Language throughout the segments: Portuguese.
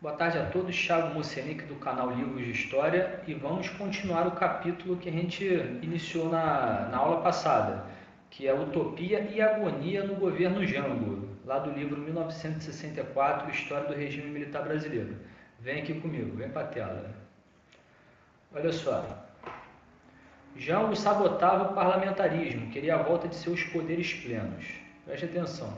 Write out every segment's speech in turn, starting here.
Boa tarde a todos, Thiago Mocenic do canal Livros de História e vamos continuar o capítulo que a gente iniciou na aula passada, que é Utopia e Agonia no Governo Jango, lá do livro 1964, História do Regime Militar Brasileiro. Vem aqui comigo, vem para a tela. Olha só, Jango sabotava o parlamentarismo, queria a volta de seus poderes plenos. Preste atenção.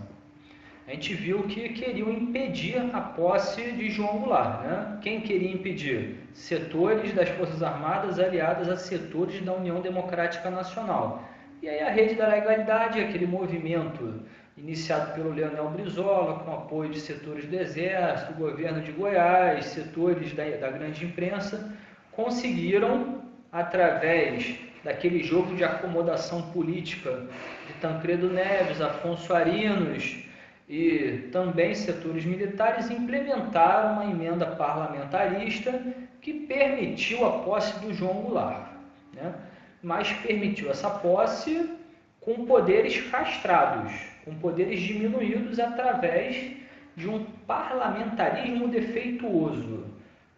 A gente viu que queriam impedir a posse de João Goulart, né? Quem queria impedir? Setores das Forças Armadas aliadas a setores da União Democrática Nacional. E aí a Rede da Legalidade, aquele movimento iniciado pelo Leonel Brizola, com apoio de setores do Exército, governo de Goiás, setores da grande imprensa, conseguiram, através daquele jogo de acomodação política de Tancredo Neves, Afonso Arinos, e também setores militares implementaram uma emenda parlamentarista que permitiu a posse do João Goulart, né? Mas permitiu essa posse com poderes castrados, com poderes diminuídos através de um parlamentarismo defeituoso,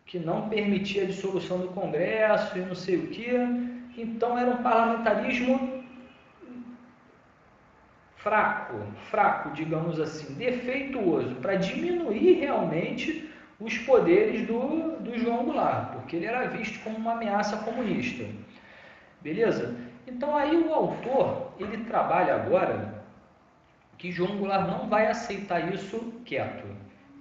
que não permitia a dissolução do Congresso e não sei o que. Então era um parlamentarismo fraco, digamos assim, defeituoso, para diminuir realmente os poderes do João Goulart, porque ele era visto como uma ameaça comunista. Beleza? Então aí o autor, ele trabalha agora que João Goulart não vai aceitar isso quieto.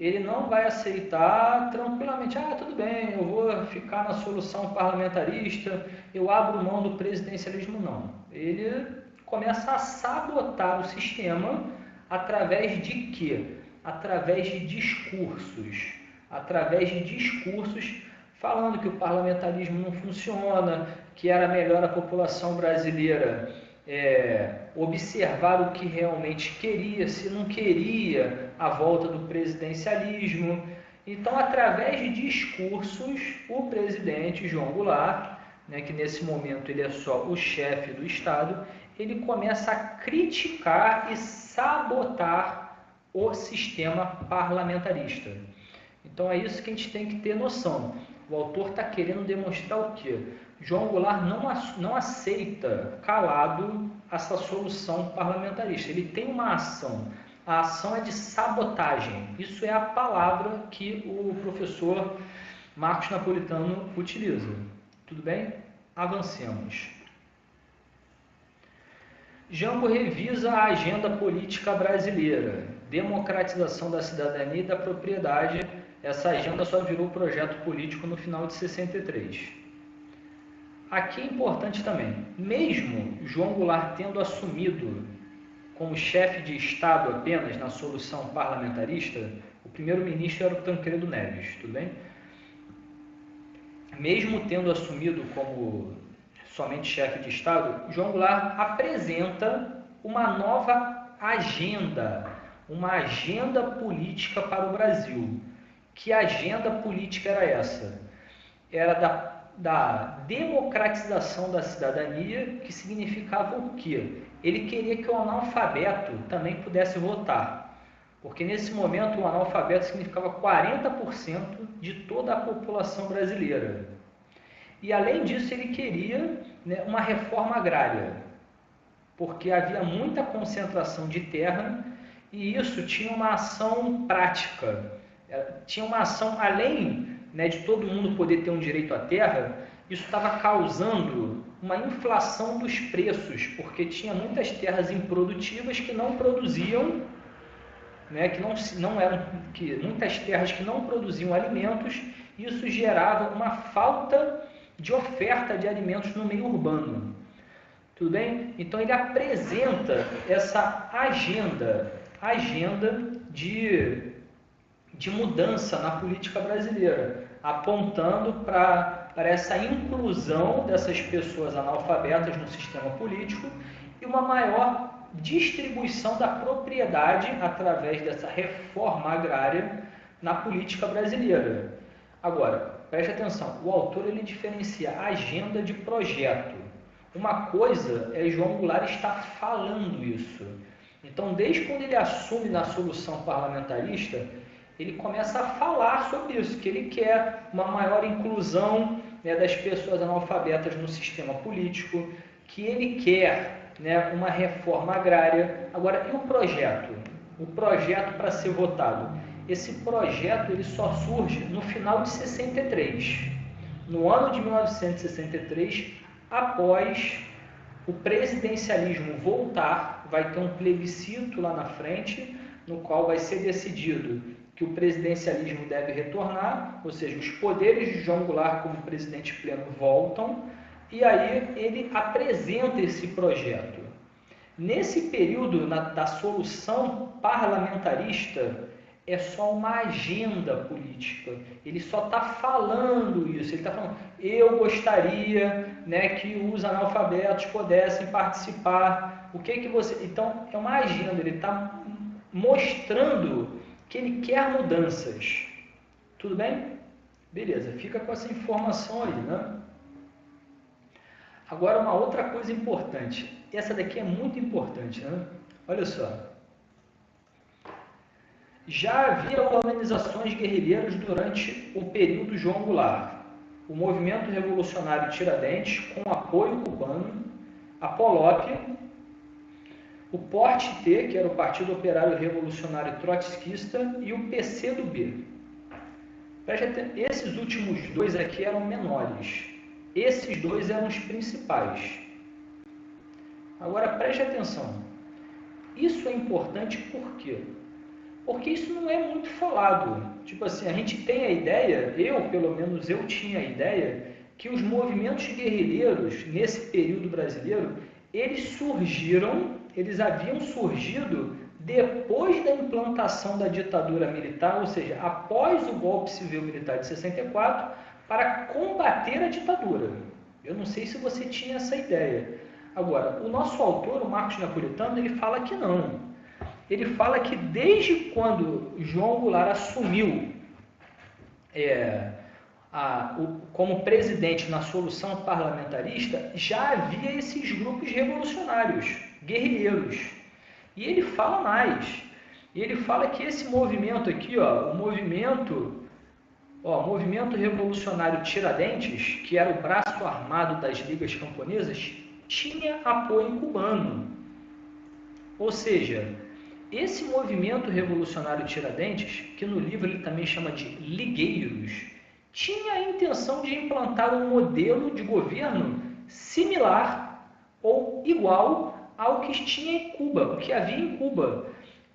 Ele não vai aceitar tranquilamente, tudo bem, eu vou ficar na solução parlamentarista, eu abro mão do presidencialismo, não. Ele começa a sabotar o sistema através de quê? Através de discursos. Através de discursos falando que o parlamentarismo não funciona, que era melhor a população brasileira observar o que realmente queria, se não queria a volta do presidencialismo. Então, através de discursos, o presidente João Goulart, que nesse momento ele é só o chefe do Estado, ele começa a criticar e sabotar o sistema parlamentarista. Então é isso que a gente tem que ter noção. O autor está querendo demonstrar o quê? João Goulart não aceita calado essa solução parlamentarista. Ele tem uma ação. A ação é de sabotagem. Isso é a palavra que o professor Marcos Napolitano utiliza. Tudo bem? Avancemos. Jango revisa a agenda política brasileira, democratização da cidadania e da propriedade. Essa agenda só virou projeto político no final de 63. Aqui é importante também, mesmo João Goulart tendo assumido como chefe de Estado apenas na solução parlamentarista, o primeiro-ministro era o Tancredo Neves, tudo bem? Mesmo tendo assumido como somente chefe de Estado, João Goulart apresenta uma nova agenda, uma agenda política para o Brasil. Que agenda política era essa? Era da democratização da cidadania, que significava o quê? Ele queria que o analfabeto também pudesse votar, porque nesse momento o analfabeto significava 40% de toda a população brasileira. E além disso ele queria uma reforma agrária, porque havia muita concentração de terra e isso tinha uma ação prática, tinha uma ação além de todo mundo poder ter um direito à terra, isso estava causando uma inflação dos preços, porque tinha muitas terras improdutivas que não produziam, muitas terras que não produziam alimentos, e isso gerava uma falta de oferta de alimentos no meio urbano. Tudo bem? Então ele apresenta essa agenda de mudança na política brasileira, apontando para essa inclusão dessas pessoas analfabetas no sistema político e uma maior distribuição da propriedade através dessa reforma agrária na política brasileira. Agora, preste atenção, o autor ele diferencia agenda de projeto. Uma coisa é João Goulart estar falando isso. Então, desde quando ele assume na solução parlamentarista, ele começa a falar sobre isso, que ele quer uma maior inclusão, né, das pessoas analfabetas no sistema político, que ele quer, né, uma reforma agrária. Agora, e o projeto? O projeto para ser votado? Esse projeto ele só surge no final de 63, no ano de 1963, após o presidencialismo voltar, vai ter um plebiscito lá na frente, no qual vai ser decidido que o presidencialismo deve retornar, ou seja, os poderes de João Goulart como presidente pleno voltam, e aí ele apresenta esse projeto. Nesse período da solução parlamentarista, é só uma agenda política. Ele só está falando isso. Ele está falando, eu gostaria, né, que os analfabetos pudessem participar. O que você... Então, é uma agenda. Ele está mostrando que ele quer mudanças. Tudo bem? Beleza, fica com essa informação aí, né? Agora, uma outra coisa importante. Essa daqui é muito importante, né? Olha só. Já havia organizações guerrilheiras durante o período João Goulart. O Movimento Revolucionário Tiradentes, com apoio cubano, a POLOP, o PORT-T, que era o Partido Operário Revolucionário Trotskista, e o PCdoB. Esses últimos dois aqui eram menores. Esses dois eram os principais. Agora, preste atenção. Isso é importante por quê? Porque isso não é muito falado. Tipo assim, a gente tem a ideia, pelo menos eu tinha a ideia, que os movimentos guerrilheiros, nesse período brasileiro, eles haviam surgido depois da implantação da ditadura militar, ou seja, após o golpe civil militar de 64, para combater a ditadura. Eu não sei se você tinha essa ideia. Agora, o nosso autor, o Marcos Napolitano, ele fala que não. Ele fala que desde quando João Goulart assumiu como presidente na solução parlamentarista, já havia esses grupos revolucionários, guerrilheiros. E ele fala mais. Ele fala que esse movimento aqui, o movimento Revolucionário Tiradentes, que era o braço armado das ligas camponesas, tinha apoio cubano. Ou seja, esse movimento revolucionário Tiradentes, que no livro ele também chama de ligueiros, tinha a intenção de implantar um modelo de governo similar ou igual ao que tinha em Cuba, o que havia em Cuba.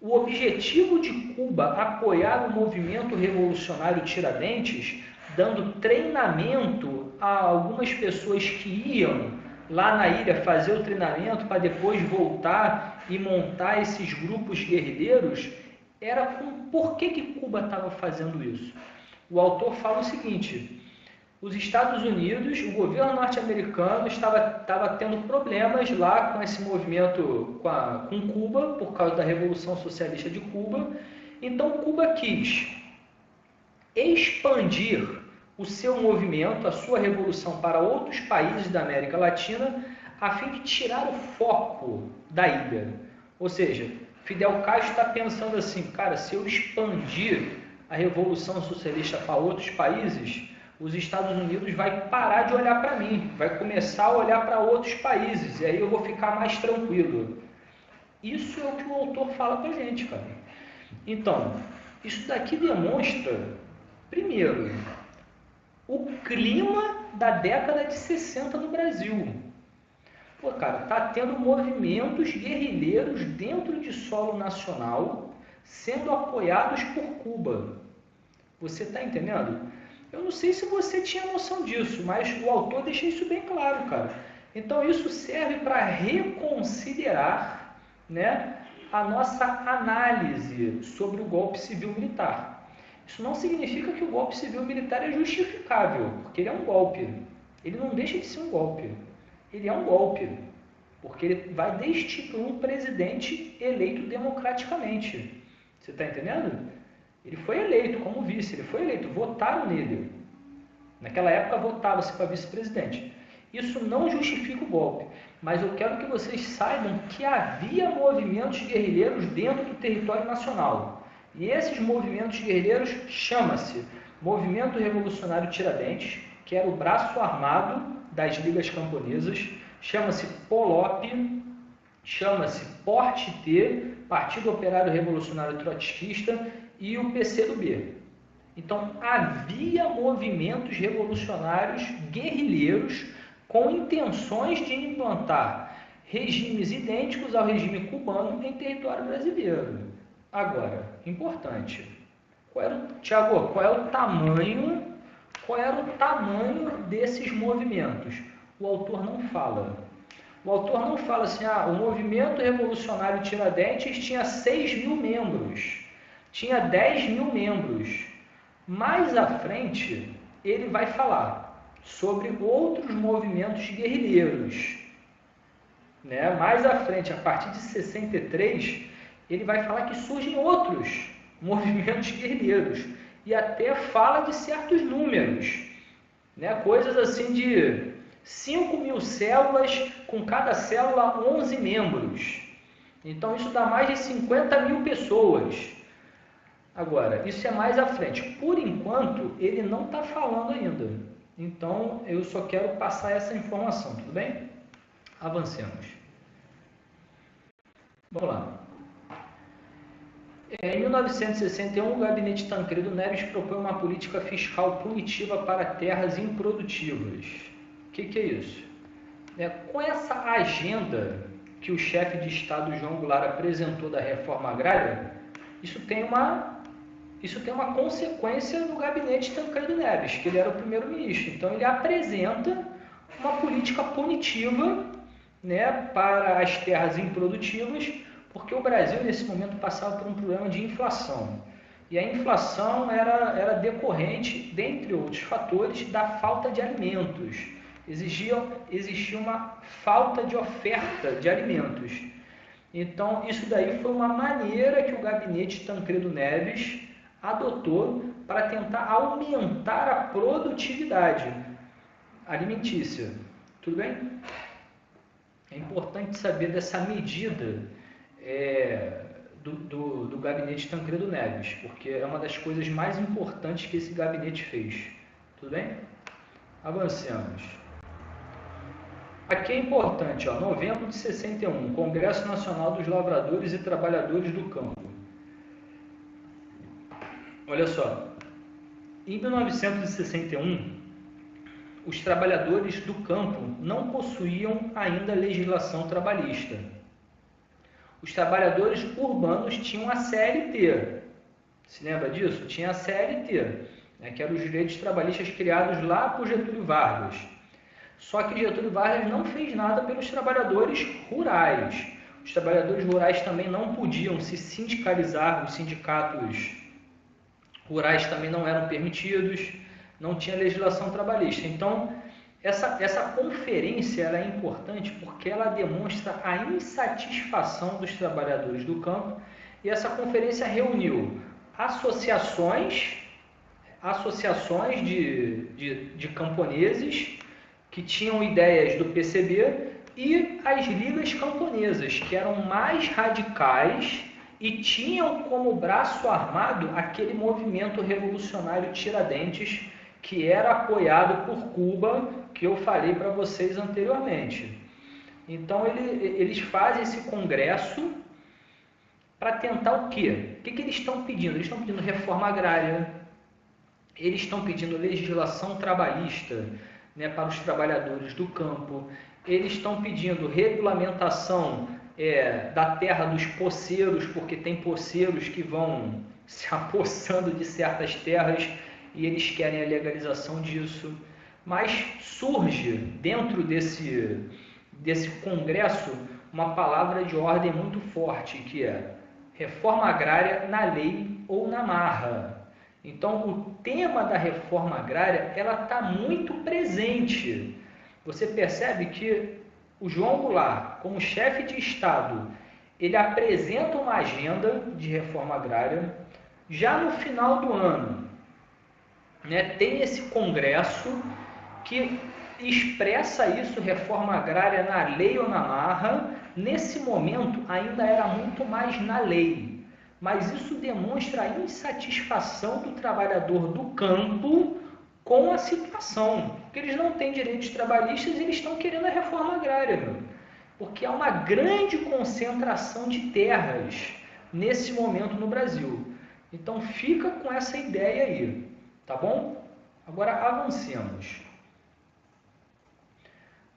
O objetivo de Cuba apoiar o movimento revolucionário Tiradentes, dando treinamento a algumas pessoas que iam lá na ilha fazer o treinamento para depois voltar e montar esses grupos guerrilheiros, por que Cuba estava fazendo isso? O autor fala o seguinte: os Estados Unidos, o governo norte-americano estava tendo problemas lá com esse movimento com Cuba, por causa da Revolução Socialista de Cuba. Então Cuba quis expandir o seu movimento, a sua revolução para outros países da América Latina, a fim de tirar o foco da ilha. Ou seja, Fidel Castro está pensando assim, cara, se eu expandir a Revolução Socialista para outros países, os Estados Unidos vai parar de olhar para mim, vai começar a olhar para outros países, e aí eu vou ficar mais tranquilo. Isso é o que o autor fala para a gente, cara. Então, isso daqui demonstra, primeiro, o clima da década de 60 no Brasil. Pô, cara, tá tendo movimentos guerrilheiros dentro de solo nacional sendo apoiados por Cuba. Você tá entendendo? Eu não sei se você tinha noção disso, mas o autor deixa isso bem claro, cara. Então isso serve para reconsiderar, né, a nossa análise sobre o golpe civil-militar. Isso não significa que o golpe civil-militar é justificável, porque ele é um golpe. Ele não deixa de ser um golpe. Ele é um golpe, porque ele vai destituir um presidente eleito democraticamente. Você está entendendo? Ele foi eleito como vice, ele foi eleito, votaram nele. Naquela época votava-se para vice-presidente. Isso não justifica o golpe, mas eu quero que vocês saibam que havia movimentos guerrilheiros dentro do território nacional. E esses movimentos guerrilheiros chama-se Movimento Revolucionário Tiradentes, que era o braço armado das Ligas Camponesas, chama-se POLOP, chama-se PORT-T, Partido Operário Revolucionário Trotskista, e o PCdoB. Então, havia movimentos revolucionários guerrilheiros com intenções de implantar regimes idênticos ao regime cubano em território brasileiro. Agora, importante, Tiago, qual era o tamanho desses movimentos? O autor não fala. O autor não fala assim, o movimento revolucionário Tiradentes tinha 6.000 membros, tinha 10.000 membros. Mais à frente, ele vai falar sobre outros movimentos guerrilheiros. Né? Mais à frente, a partir de 63, ele vai falar que surgem outros movimentos guerrilheiros e até fala de certos números, né? Coisas assim de 5.000 células, com cada célula 11 membros. Então isso dá mais de 50.000 pessoas. Agora, isso é mais à frente. Por enquanto, ele não está falando ainda. Então, eu só quero passar essa informação, tudo bem? Avancemos. Vamos lá. Em 1961, o gabinete Tancredo Neves propõe uma política fiscal punitiva para terras improdutivas. O que é isso? Com essa agenda que o chefe de Estado João Goulart apresentou da reforma agrária, isso tem uma consequência no gabinete Tancredo Neves, que ele era o primeiro-ministro. Então, ele apresenta uma política punitiva, né, para as terras improdutivas, porque o Brasil, nesse momento, passava por um problema de inflação. E a inflação era decorrente, dentre outros fatores, da falta de alimentos. Existia uma falta de oferta de alimentos. Então, isso daí foi uma maneira que o gabinete Tancredo Neves adotou para tentar aumentar a produtividade alimentícia. Tudo bem? É importante saber dessa medida do gabinete Tancredo Neves, porque é uma das coisas mais importantes que esse gabinete fez. Tudo bem? Avancemos. Aqui é importante, novembro de 61, Congresso Nacional dos Lavradores e Trabalhadores do Campo. Olha só, em 1961, os trabalhadores do campo não possuíam ainda legislação trabalhista. Os trabalhadores urbanos tinham a CLT. Se lembra disso? Tinha a CLT, né, que eram os direitos trabalhistas criados lá por Getúlio Vargas. Só que Getúlio Vargas não fez nada pelos trabalhadores rurais. Os trabalhadores rurais também não podiam se sindicalizar, os sindicatos rurais também não eram permitidos, não tinha legislação trabalhista. Então, essa conferência ela é importante porque ela demonstra a insatisfação dos trabalhadores do campo, e essa conferência reuniu associações de camponeses que tinham ideias do PCB e as ligas camponesas, que eram mais radicais e tinham como braço armado aquele movimento revolucionário Tiradentes, que era apoiado por Cuba, que eu falei para vocês anteriormente. Então, eles fazem esse congresso para tentar o quê? O que eles estão pedindo? Eles estão pedindo reforma agrária, eles estão pedindo legislação trabalhista, né, para os trabalhadores do campo, eles estão pedindo regulamentação da terra dos poceiros, porque tem poceiros que vão se apossando de certas terras e eles querem a legalização disso. Mas surge dentro desse congresso uma palavra de ordem muito forte, que é reforma agrária na lei ou na marra. Então, o tema da reforma agrária ela está muito presente. Você percebe que o João Goulart, como chefe de Estado, ele apresenta uma agenda de reforma agrária. Já no final do ano, né, tem esse congresso que expressa isso, reforma agrária na lei ou na marra. Nesse momento, ainda era muito mais na lei. mas isso demonstra a insatisfação do trabalhador do campo com a situação, porque eles não têm direitos trabalhistas e eles estão querendo a reforma agrária, meu. Porque há uma grande concentração de terras nesse momento no Brasil. Então fica com essa ideia aí, tá bom? Agora avancemos.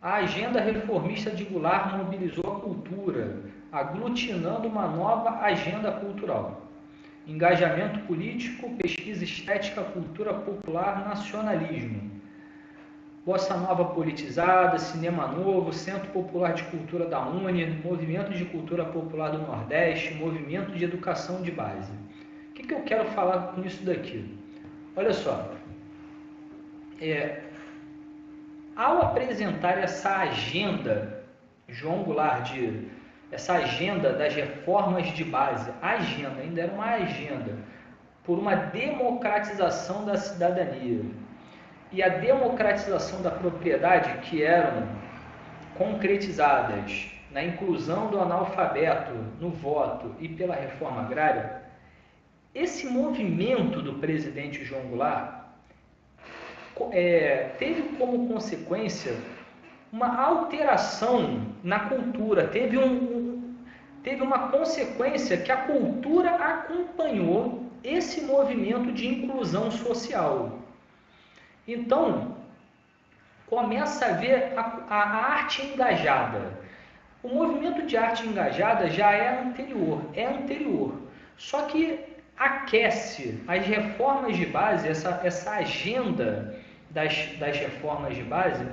A agenda reformista de Goulart mobilizou a cultura, aglutinando uma nova agenda cultural. Engajamento político, pesquisa estética, cultura popular, nacionalismo. Bossa Nova politizada, Cinema Novo, Centro Popular de Cultura da UNE, Movimento de Cultura Popular do Nordeste, Movimento de Educação de Base. O que eu quero falar com isso daqui? Olha só, ao apresentar essa agenda, João Goulart, essa agenda das reformas de base, agenda, ainda era uma agenda, por uma democratização da cidadania e a democratização da propriedade, que eram concretizadas na inclusão do analfabeto no voto e pela reforma agrária, esse movimento do presidente João Goulart teve como consequência uma alteração na cultura, teve uma consequência que a cultura acompanhou esse movimento de inclusão social. Então, começa a ver a arte engajada. O movimento de arte engajada já é anterior. Só que aquece as reformas de base, essa agenda das reformas de base,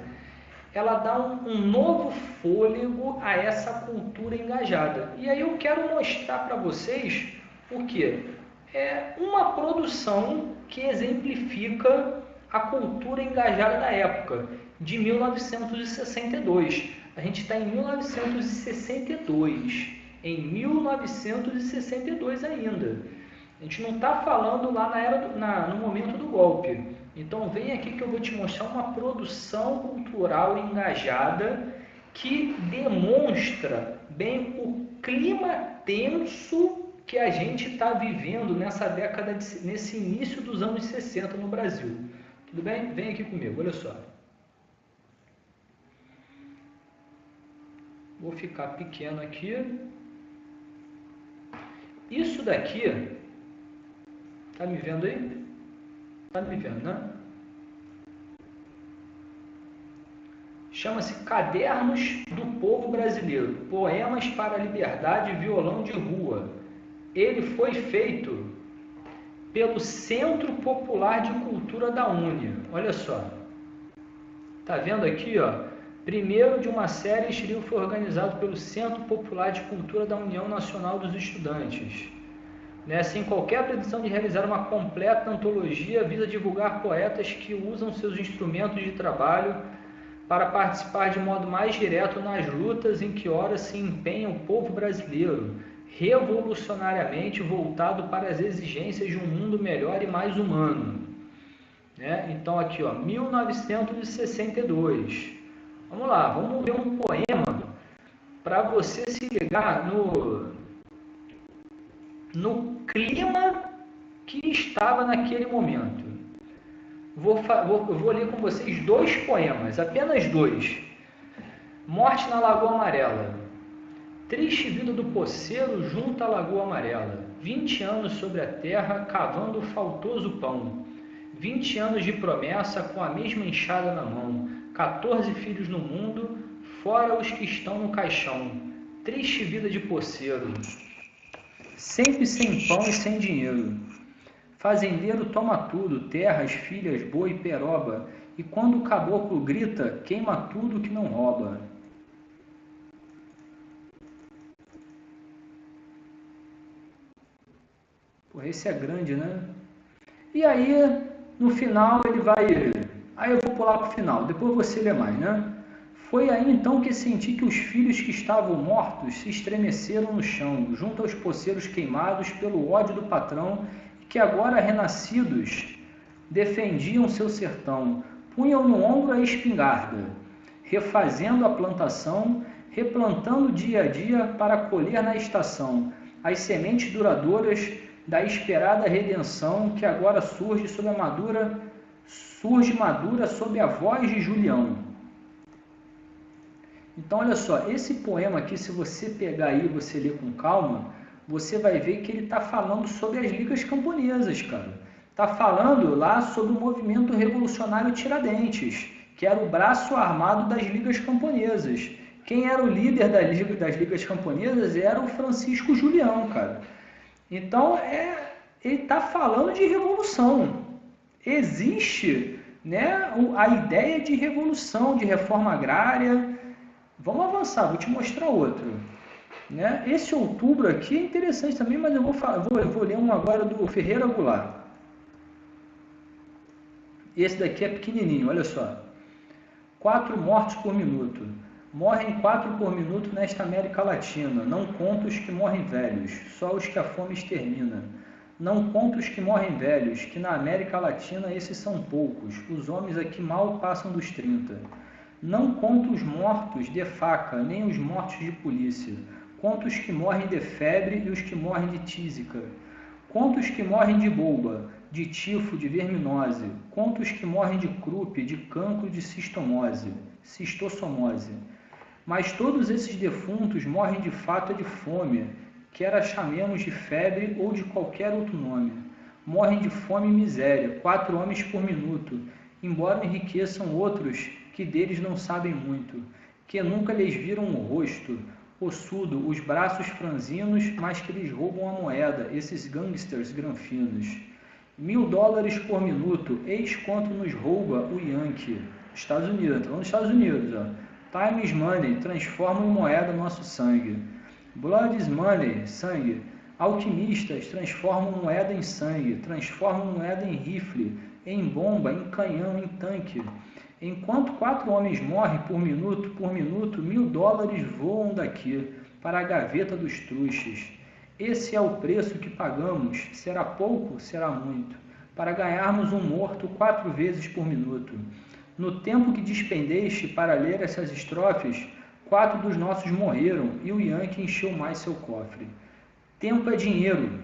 ela dá um novo fôlego a essa cultura engajada. E aí eu quero mostrar para vocês o que? É uma produção que exemplifica a cultura engajada da época, de 1962. A gente está em 1962. Em 1962 ainda. A gente não está falando lá no momento do golpe. Então vem aqui que eu vou te mostrar uma produção cultural engajada que demonstra bem o clima tenso que a gente está vivendo nessa década, nesse início dos anos 60 no Brasil. Tudo bem? Vem aqui comigo, olha só. Vou ficar pequeno aqui. Isso daqui, tá me vendo aí? Tá me vendo, né? Chama-se Cadernos do Povo Brasileiro, Poemas para a Liberdade e Violão de Rua. Ele foi feito pelo Centro Popular de Cultura da UNE. Olha só. Tá vendo aqui, ó? Primeiro de uma série, esse livro foi organizado pelo Centro Popular de Cultura da União Nacional dos Estudantes. Sem qualquer pretensão de realizar uma completa antologia, visa divulgar poetas que usam seus instrumentos de trabalho para participar de modo mais direto nas lutas em que ora se empenha o povo brasileiro, revolucionariamente voltado para as exigências de um mundo melhor e mais humano. Então aqui, ó, 1962. Vamos lá, vamos ver um poema para você se ligar no clima que estava naquele momento. Vou ler com vocês dois poemas, apenas dois. Morte na Lagoa Amarela. Triste vida do poceiro junto à Lagoa Amarela. 20 anos sobre a terra, cavando o faltoso pão. 20 anos de promessa com a mesma enxada na mão. 14 filhos no mundo, fora os que estão no caixão. Triste vida de poceiro. Sempre sem pão e sem dinheiro. Fazendeiro toma tudo, terras, filhas, boi, peroba. E quando o caboclo grita, queima tudo que não rouba. Porra, esse é grande, né? E aí, no final, ele vai... Aí eu vou pular para o final, depois você lê mais, né? Foi aí então que senti que os filhos que estavam mortos se estremeceram no chão, junto aos poceiros queimados pelo ódio do patrão, que agora renascidos defendiam seu sertão, punham no ombro a espingarda, refazendo a plantação, replantando dia a dia para colher na estação, as sementes duradouras da esperada redenção que agora surge madura sob a voz de Julião. Então, olha só, esse poema aqui, se você pegar aí e você ler com calma, você vai ver que ele está falando sobre as ligas camponesas, cara. Está falando lá sobre o movimento revolucionário Tiradentes, que era o braço armado das ligas camponesas. Quem era o líder das ligas camponesas era o Francisco Julião, cara. Então, ele está falando de revolução. Existe, né, a ideia de revolução, de reforma agrária. Vamos avançar, vou te mostrar outro. Né? Esse outubro aqui é interessante também, mas eu vou ler um agora do Ferreira Goulart. Esse daqui é pequenininho, olha só. 4 mortos por minuto. Morrem 4 por minuto nesta América Latina. Não conto os que morrem velhos, só os que a fome extermina. Não conto os que morrem velhos, que na América Latina esses são poucos. Os homens aqui mal passam dos 30. Não conto os mortos de faca, nem os mortos de polícia. Conto os que morrem de febre e os que morrem de tísica. Conto os que morrem de bolba, de tifo, de verminose. Conto os que morrem de croup, de cancro, de cistossomose. Mas todos esses defuntos morrem de fato de fome, quer a chamemos de febre ou de qualquer outro nome. Morrem de fome e miséria, 4 homens por minuto, embora enriqueçam outros que deles não sabem muito, que nunca lhes viram o rosto, ossudo, os braços franzinos, mas que lhes roubam a moeda, esses gangsters granfinos. $1000 por minuto, eis quanto nos rouba o Yankee. Estados Unidos, vamos nos Estados Unidos, ó. Time is money, transforma em moeda nosso sangue. Blood is money, sangue. Alquimistas transformam moeda em sangue, transformam moeda em rifle, em bomba, em canhão, em tanque. Enquanto 4 homens morrem por minuto, $1000 voam daqui para a gaveta dos truxes. Esse é o preço que pagamos, será pouco, será muito, para ganharmos um morto 4 vezes por minuto. No tempo que despendeste para ler essas estrofes, 4 dos nossos morreram e o Yankee encheu mais seu cofre. Tempo é dinheiro,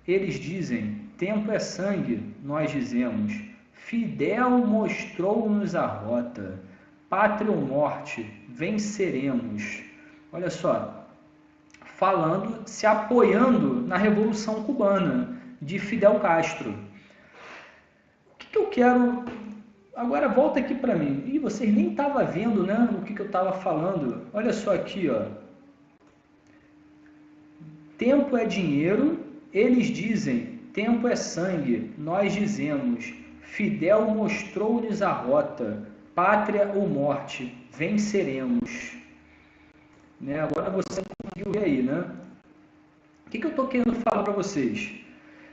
eles dizem, tempo é sangue, nós dizemos. Fidel mostrou-nos a rota, pátria ou morte, venceremos. Olha só, falando, se apoiando na Revolução Cubana, de Fidel Castro. O que eu quero... Agora volta aqui para mim. E vocês nem estavam vendo, né, o que eu estava falando. Olha só aqui, ó. Tempo é dinheiro, eles dizem, tempo é sangue, nós dizemos. Fidel mostrou-lhes a rota, pátria ou morte, venceremos. Né? Agora você conseguiu ver aí, né? O que eu estou querendo falar para vocês?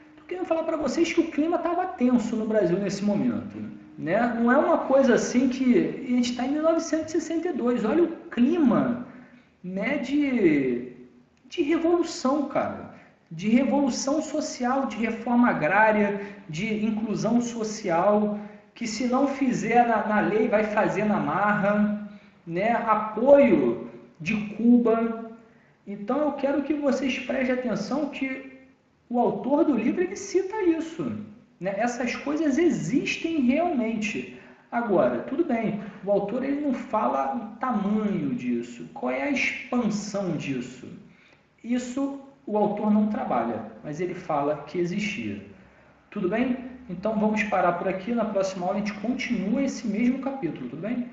Estou querendo falar para vocês que o clima estava tenso no Brasil nesse momento. Né? Não é uma coisa assim que a gente está em 1962. Olha o clima, né, de revolução, cara. De revolução social, de reforma agrária, de inclusão social, que se não fizer na lei, vai fazer na marra, né? Apoio de Cuba. Então eu quero que vocês prestem atenção que o autor do livro ele cita isso. Né? Essas coisas existem realmente. Agora, tudo bem, o autor ele não fala o tamanho disso, qual é a expansão disso. Isso o autor não trabalha, mas ele fala que existia. Tudo bem? Então vamos parar por aqui. Na próxima aula a gente continua esse mesmo capítulo, tudo bem?